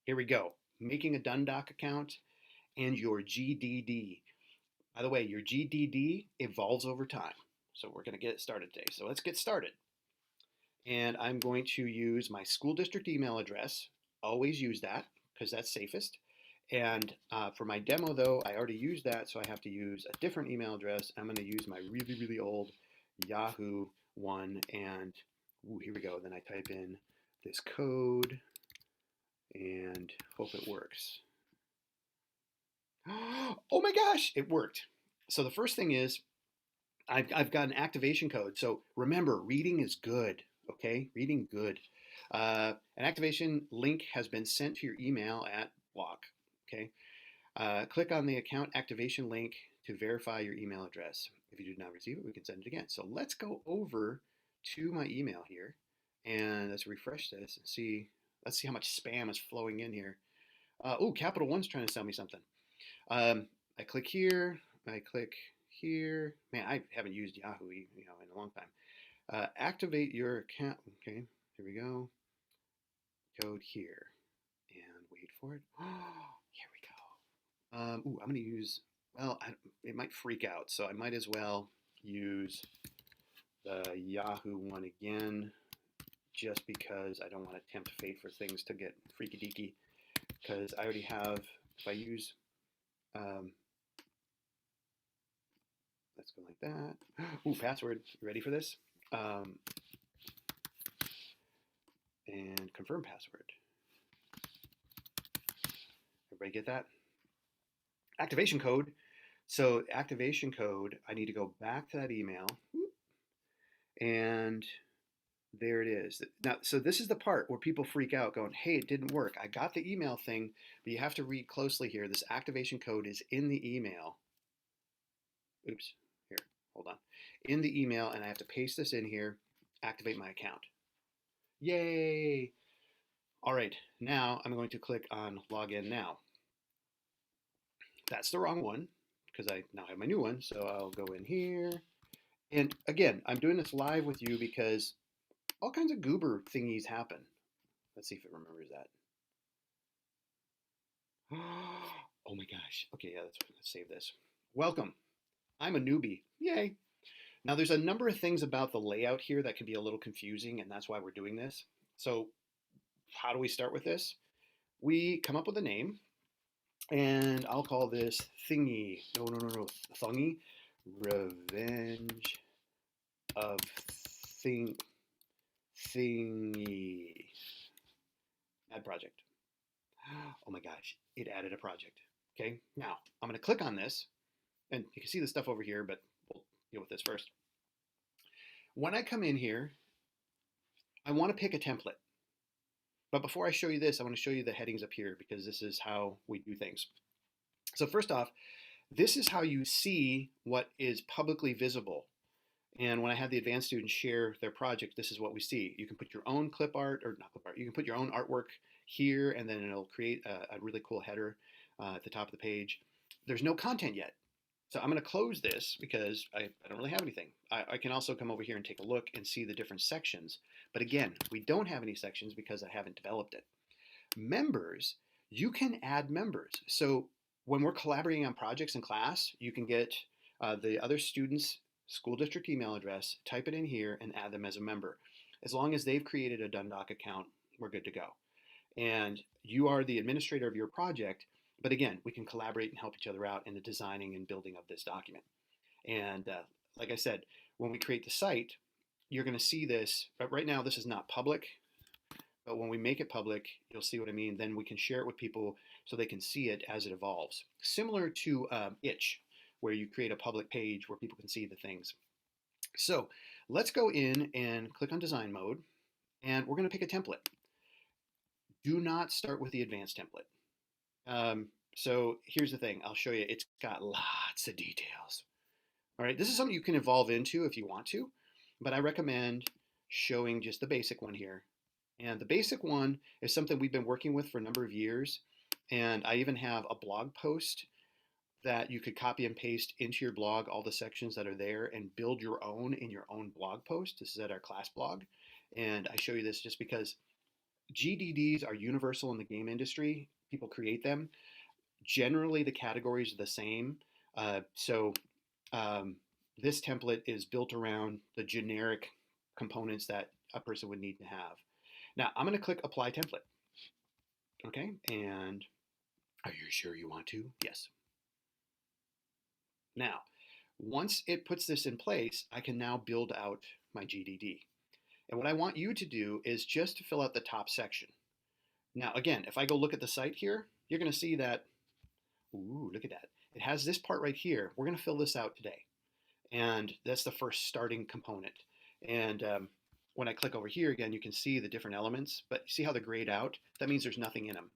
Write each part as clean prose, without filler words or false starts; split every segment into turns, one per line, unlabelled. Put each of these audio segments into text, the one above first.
Here we go. Making a Dundock account and your GDD. By the way, your GDD evolves over time. So we're going to get it started today. So let's get started. And I'm going to use my school district email address. Always use that because that's safest. And for my demo, though, I already used that, so I have to use a different email address. I'm going to use my really, really old Yahoo one. And here we go. Then I type in this code and hope it works. Oh my gosh, it worked. So the first thing is I've got an activation code. So remember, reading is good, okay? Reading good. An activation link has been sent to your email at block, okay? Click on the account activation link to verify your email address. If you did not receive it, we can send it again. So let's go over to my email here and let's refresh this and see. Let's see how much spam is flowing in here. Oh, Capital One's trying to sell me something. I click here. I click here. Man, I haven't used Yahoo, in a long time. Activate your account. Okay, here we go. Code here, and wait for it. Here we go. I'm gonna use. Well, it might freak out, so I might as well use the Yahoo one again, just because I don't want to tempt fate for things to get freaky deaky. Because I already have. If I use let's go like that. Ooh, password. You ready for this? And confirm password. Everybody get that? Activation code. So activation code, I need to go back to that email. And there it is. Now, so this is the part where people freak out going, hey, it didn't work. I got the email thing, but you have to read closely here. This activation code is in the email. Oops, here, hold on. In the email, and I have to paste this in here, activate my account. Yay! All right, now I'm going to click on login now. That's the wrong one because I now have my new one. So I'll go in here. And again, I'm doing this live with you because all kinds of goober thingies happen. Let's see if it remembers that. Oh my gosh. Okay, yeah, let's save this. Welcome. I'm a newbie. Yay. Now there's a number of things about the layout here that can be a little confusing, and that's why we're doing this. So how do we start with this? We come up with a name, and I'll call this Thingy. No. Thungy. Revenge of Thingy. Add project. Oh my gosh, it added a project. Okay, now I'm going to click on this, and you can see the stuff over here, but we'll deal with this first. When I come in here, I want to pick a template. But before I show you this, I want to show you the headings up here because this is how we do things. So first off, this is how you see what is publicly visible. And when I have the advanced students share their project, this is what we see. You can put your own clip art, or not clip art, you can put your own artwork here, and then it'll create a really cool header at the top of the page. There's no content yet. So I'm going to close this because I don't really have anything. I can also come over here and take a look and see the different sections. But again, we don't have any sections because I haven't developed it. Members, you can add members. So when we're collaborating on projects in class, you can get the other students' school district email address, type it in here, and add them as a member. As long as they've created a Dundock account, we're good to go. And you are the administrator of your project, but again, we can collaborate and help each other out in the designing and building of this document. And like I said, when we create the site, you're going to see this. But right now, this is not public. But when we make it public, you'll see what I mean. Then we can share it with people so they can see it as it evolves. Similar to Itch, where you create a public page where people can see the things. So let's go in and click on design mode, and we're going to pick a template. Do not start with the advanced template. So here's the thing. I'll show you. It's got lots of details. All right, this is something you can evolve into if you want to, but I recommend showing just the basic one here. And the basic one is something we've been working with for a number of years. And I even have a blog post that you could copy and paste into your blog, all the sections that are there, and build your own in your own blog post. This is at our class blog. And I show you this just because GDDs are universal in the game industry. People create them. Generally, the categories are the same. So um, this template is built around the generic components that a person would need to have. Now, I'm going to click Apply Template. Okay, and are you sure you want to? Yes. Now, once it puts this in place, I can now build out my GDD. And what I want you to do is just to fill out the top section. Now, again, if I go look at the site here, you're going to see that, ooh, look at that. It has this part right here. We're going to fill this out today. And that's the first starting component. And when I click over here again, you can see the different elements, but see how they're grayed out? That means there's nothing in them.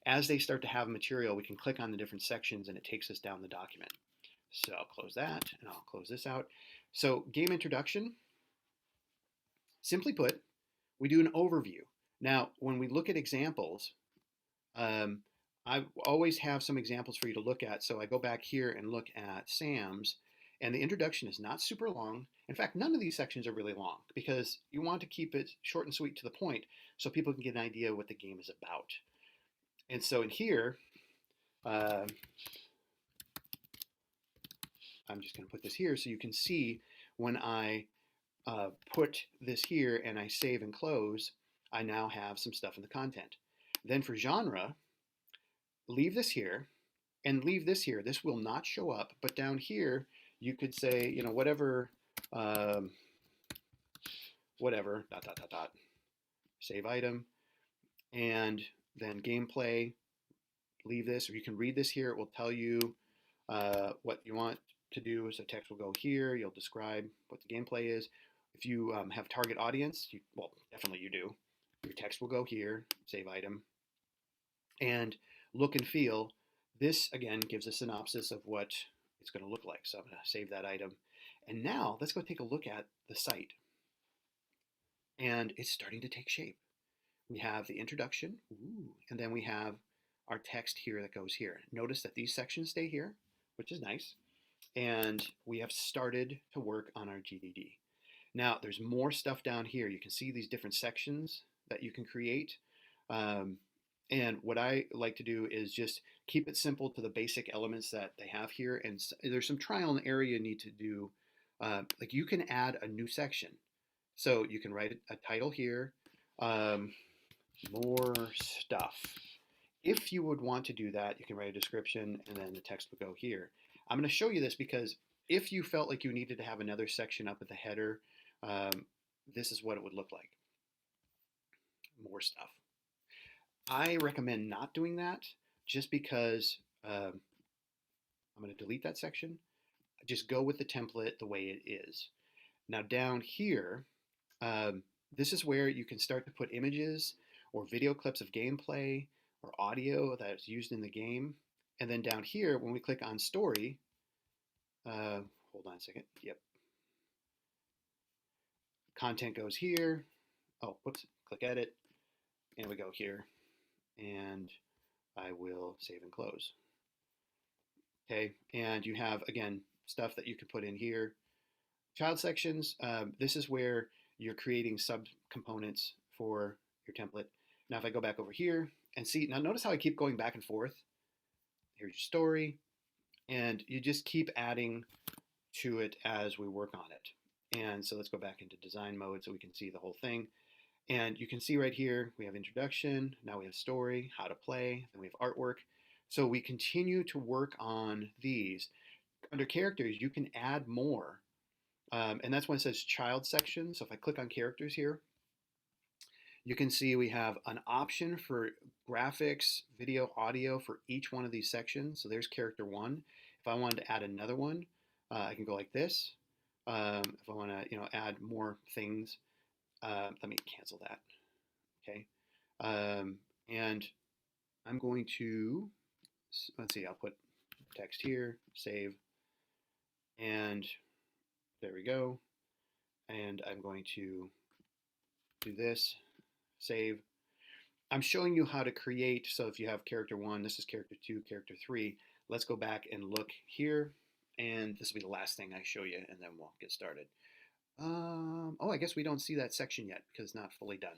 As they start to have material, we can click on the different sections and it takes us down the document. So I'll close that and I'll close this out. So game introduction, simply put, we do an overview. Now, when we look at examples, I always have some examples for you to look at. So I go back here and look at Sam's, and the introduction is not super long. In fact, none of these sections are really long because you want to keep it short and sweet to the point so people can get an idea what the game is about. And so in here, I'm just going to put this here so you can see when I put this here and I save and close, I now have some stuff in the content. Then for genre, leave this here and leave this here. This will not show up, but down here you could say, you know, whatever, whatever, dot, dot, dot, dot, save item, and then gameplay, leave this, or you can read this here. It will tell you what you want to do. So text will go here. You'll describe what the gameplay is. If you have target audience, well, definitely you do. Your text will go here, save item, and look and feel. This, again, gives a synopsis of what it's going to look like. So I'm going to save that item. And now let's go take a look at the site. And it's starting to take shape. We have the introduction, ooh, and then we have our text here that goes here. Notice that these sections stay here, which is nice. And we have started to work on our GDD. Now, there's more stuff down here. You can see these different sections that you can create. And what I like to do is just keep it simple to the basic elements that they have here. And there's some trial and error you need to do. Like you can add a new section. So you can write a title here, more stuff. If you would want to do that, you can write a description and then the text would go here. I'm going to show you this because if you felt like you needed to have another section up at the header, this is what it would look like. More stuff. I recommend not doing that just because I'm going to delete that section. Just go with the template the way it is. Now down here, this is where you can start to put images or video clips of gameplay or audio that's used in the game. And then down here, when we click on story, hold on a second. Yep. Content goes here. Oh, whoops. Click edit. And we go here. And I will save and close. Okay. And you have, again, stuff that you can put in here. Child sections. This is where you're creating subcomponents for your template. Now, if I go back over here and see, now notice how I keep going back and forth. Here's your story. And you just keep adding to it as we work on it. And so let's go back into design mode so we can see the whole thing. And you can see right here, we have introduction, now we have story, how to play, then we have artwork. So we continue to work on these. Under characters, you can add more. And that's when it says child section. So if I click on characters here, you can see we have an option for graphics, video, audio for each one of these sections. So there's character one. If I wanted to add another one, I can go like this. If I want to, add more things, let me cancel that. Okay, and I'm going to let's see. I'll put text here, save, and there we go. And I'm going to do this, save. I'm showing you how to create. So if you have character one, this is character two, character three. Let's go back and look here. And this will be the last thing I show you, and then we'll get started. Oh, I guess we don't see that section yet because it's not fully done.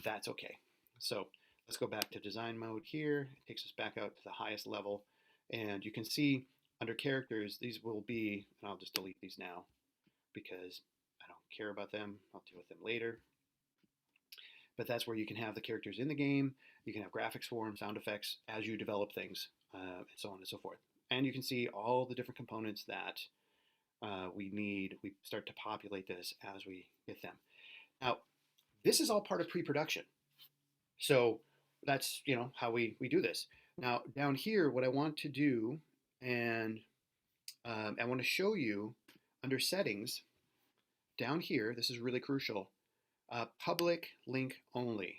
That's okay. So let's go back to design mode here. It takes us back out to the highest level. And you can see under characters, these will be, and I'll just delete these now because I don't care about them. I'll deal with them later. But that's where you can have the characters in the game. You can have graphics for them, sound effects as you develop things, and so on and so forth. And you can see all the different components that we need. We start to populate this as we get them. Now, this is all part of pre-production. So that's how we do this. Now down here, what I want to do, and I want to show you under settings down here. This is really crucial. Public link only.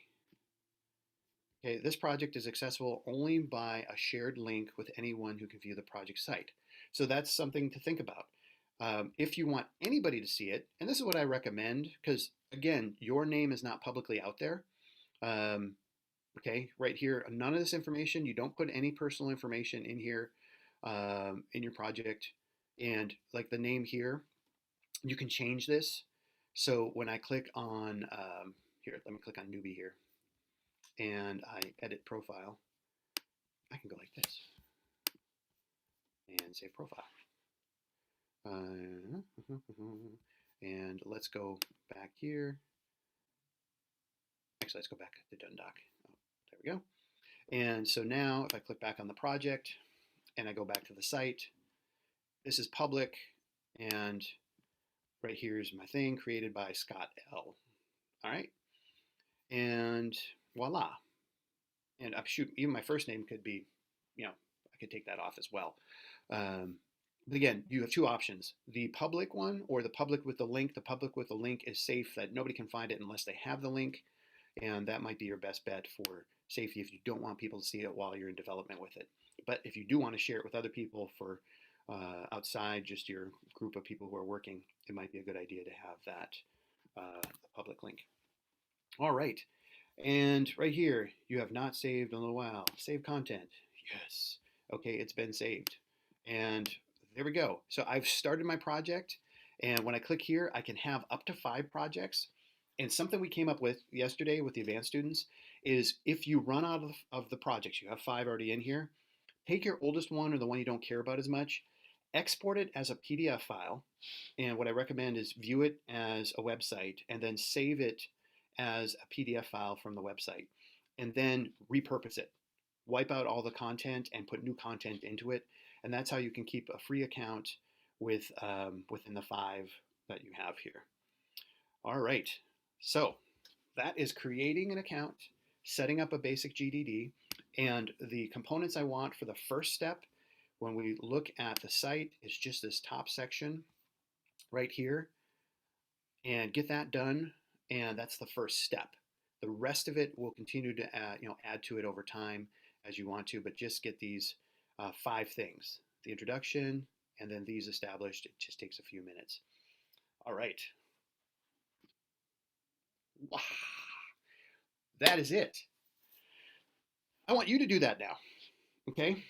Okay, this project is accessible only by a shared link with anyone who can view the project site. So that's something to think about. If you want anybody to see it, and this is what I recommend, because again, your name is not publicly out there. Okay, right here, none of this information, you don't put any personal information in here in your project. And like the name here, you can change this. So when I click on, here, let me click on newbie here, and I edit profile, I can go like this and save profile. And let's go back here. Actually, let's go back to Dundoc. Oh, there we go. And so now if I click back on the project and I go back to the site, this is public, and right here is my thing created by Scott L. All right. And voila. And shoot, even my first name could be, I could take that off as well. But again, you have two options. The public one or the public with the link. The public with the link is safe, that nobody can find it unless they have the link. And that might be your best bet for safety if you don't want people to see it while you're in development with it. But if you do want to share it with other people for outside just your group of people who are working, it might be a good idea to have that public link. All right. And right here, you have not saved in a little while. Save content. Yes. Okay, it's been saved. And there we go. So I've started my project. And when I click here, I can have up to 5 projects. And something we came up with yesterday with the advanced students is if you run out of the projects, you have 5 already in here, take your oldest one or the one you don't care about as much, export it as a PDF file. And what I recommend is view it as a website and then save it as a PDF file from the website, and then repurpose it. Wipe out all the content and put new content into it. And that's how you can keep a free account with within the 5 that you have here. All right. So that is creating an account, setting up a basic GDD, and the components I want for the first step when we look at the site is just this top section right here, and get that done. And that's the first step. The rest of it will continue to add to it over time as you want to, but just get these 5 things: the introduction, and then these established. It just takes a few minutes. All right. Wow. That is it. I want you to do that now. Okay.